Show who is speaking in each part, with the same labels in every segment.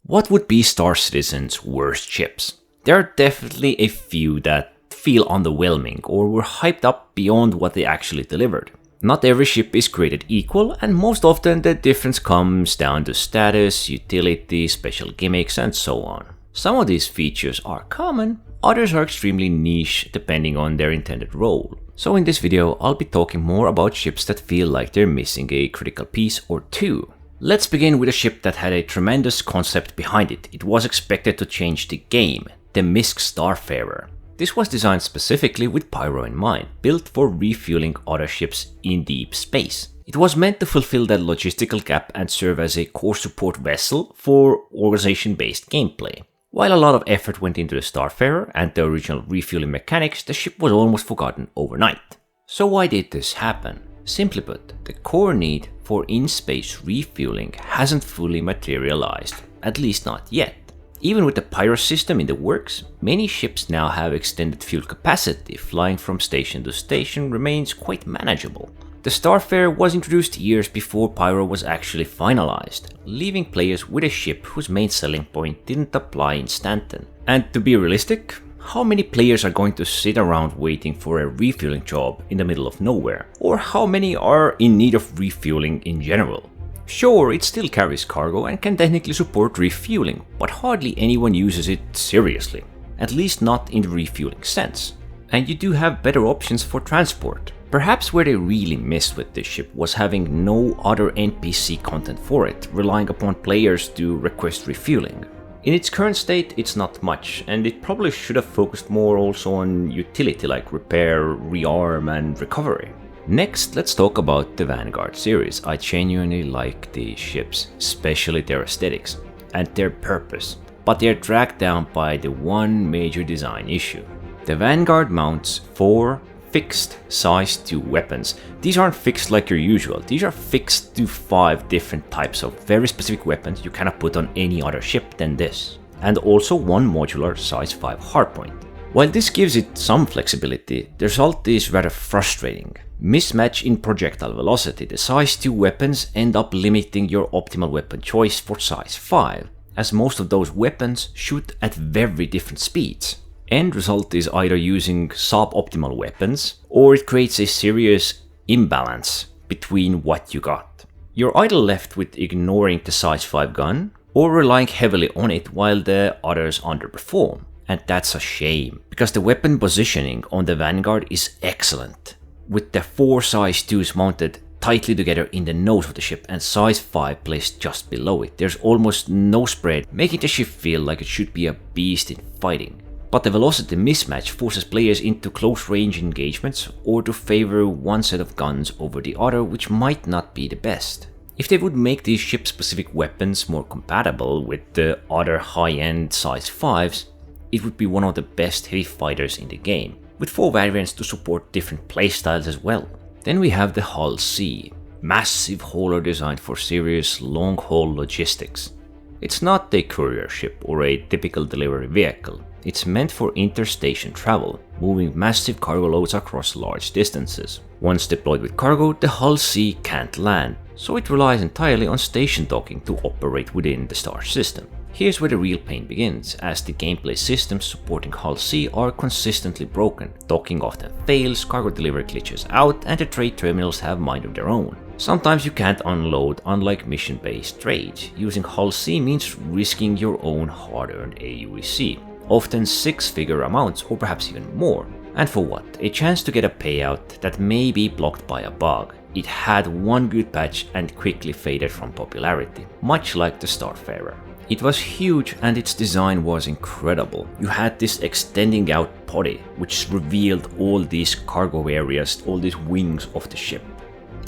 Speaker 1: What would be Star Citizen's worst ships? There are definitely a few that feel underwhelming or were hyped up beyond what they actually delivered. Not every ship is created equal, and most often the difference comes down to status, utility, special gimmicks, and so on. Some of these features are common, others are extremely niche depending on their intended role. So in this video, I'll be talking more about ships that feel like they're missing a critical piece or two. Let's begin with a ship that had a tremendous concept behind it. It was expected to change the game, the MISC Starfarer. This was designed specifically with Pyro in mind, built for refueling other ships in deep space. It was meant to fulfill that logistical gap and serve as a core support vessel for organization-based gameplay. While a lot of effort went into the Starfarer and the original refueling mechanics, the ship was almost forgotten overnight. So why did this happen? Simply put, the core need for in-space refueling hasn't fully materialized, at least not yet. Even with the Pyro system in the works, many ships now have extended fuel capacity. Flying from station to station remains quite manageable. The Starfarer was introduced years before Pyro was actually finalized, leaving players with a ship whose main selling point didn't apply in Stanton. And to be realistic, how many players are going to sit around waiting for a refueling job in the middle of nowhere? Or how many are in need of refueling in general? Sure, it still carries cargo and can technically support refueling, but hardly anyone uses it seriously, at least not in the refueling sense. And you do have better options for transport. Perhaps where they really missed with this ship was having no other NPC content for it, relying upon players to request refueling. In its current state, it's not much, and it probably should have focused more also on utility like repair, rearm, and recovery. Next, let's talk about the Vanguard series. I genuinely like these ships, especially their aesthetics and their purpose, but they're dragged down by the one major design issue. The Vanguard mounts 4 fixed size 2 weapons. These aren't fixed like your usual, these are fixed to 5 different types of very specific weapons you cannot put on any other ship than this, and also 1 modular size 5 hardpoint. While this gives it some flexibility, the result is rather frustrating. Mismatch in projectile velocity. The size 2 weapons end up limiting your optimal weapon choice for size 5, as most of those weapons shoot at very different speeds. End result is either using suboptimal weapons, or it creates a serious imbalance between what you got. You're either left with ignoring the size 5 gun, or relying heavily on it while the others underperform. And that's a shame, because the weapon positioning on the Vanguard is excellent, with the 4 size 2s mounted tightly together in the nose of the ship and size 5 placed just below it. There's almost no spread, making the ship feel like it should be a beast in fighting. But the velocity mismatch forces players into close range engagements or to favor one set of guns over the other, which might not be the best. If they would make these ship-specific weapons more compatible with the other high-end size 5s, it would be one of the best heavy fighters in the game, with 4 variants to support different playstyles as well. Then we have the Hull C, massive hauler designed for serious long-haul logistics. It's not a courier ship or a typical delivery vehicle. It's meant for interstation travel, moving massive cargo loads across large distances. Once deployed with cargo, the Hull C can't land, so it relies entirely on station docking to operate within the star system. Here's where the real pain begins, as the gameplay systems supporting Hull C are consistently broken. Docking often fails, cargo delivery glitches out, and the trade terminals have mind of their own. Sometimes you can't unload, unlike mission-based trades. Using Hull C means risking your own hard-earned AUEC, often 6-figure amounts or perhaps even more. And for what? A chance to get a payout that may be blocked by a bug. It had one good patch and quickly faded from popularity, much like the Starfarer. It was huge and its design was incredible. You had this extending out body, which revealed all these cargo areas, all these wings of the ship.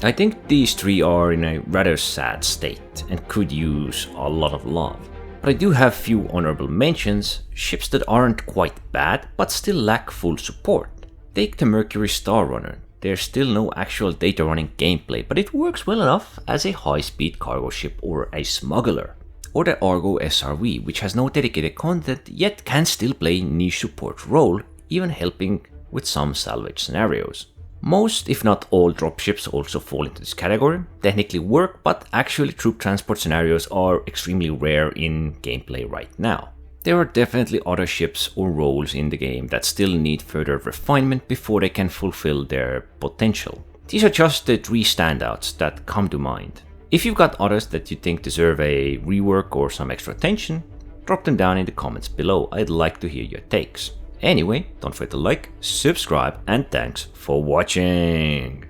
Speaker 1: I think these 3 are in a rather sad state and could use a lot of love. But I do have few honorable mentions, ships that aren't quite bad but still lack full support. Take the Mercury Star Runner. There's still no actual data running gameplay, but it works well enough as a high-speed cargo ship or a smuggler. Or the Argo SRV, which has no dedicated content yet can still play niche support role, even helping with some salvage scenarios. Most, if not all, dropships also fall into this category. Technically work, but actually troop transport scenarios are extremely rare in gameplay right now. There are definitely other ships or roles in the game that still need further refinement before they can fulfill their potential. These are just the 3 standouts that come to mind. If you've got others that you think deserve a rework or some extra attention, drop them down in the comments below. I'd like to hear your takes. Anyway, don't forget to like, subscribe, and thanks for watching!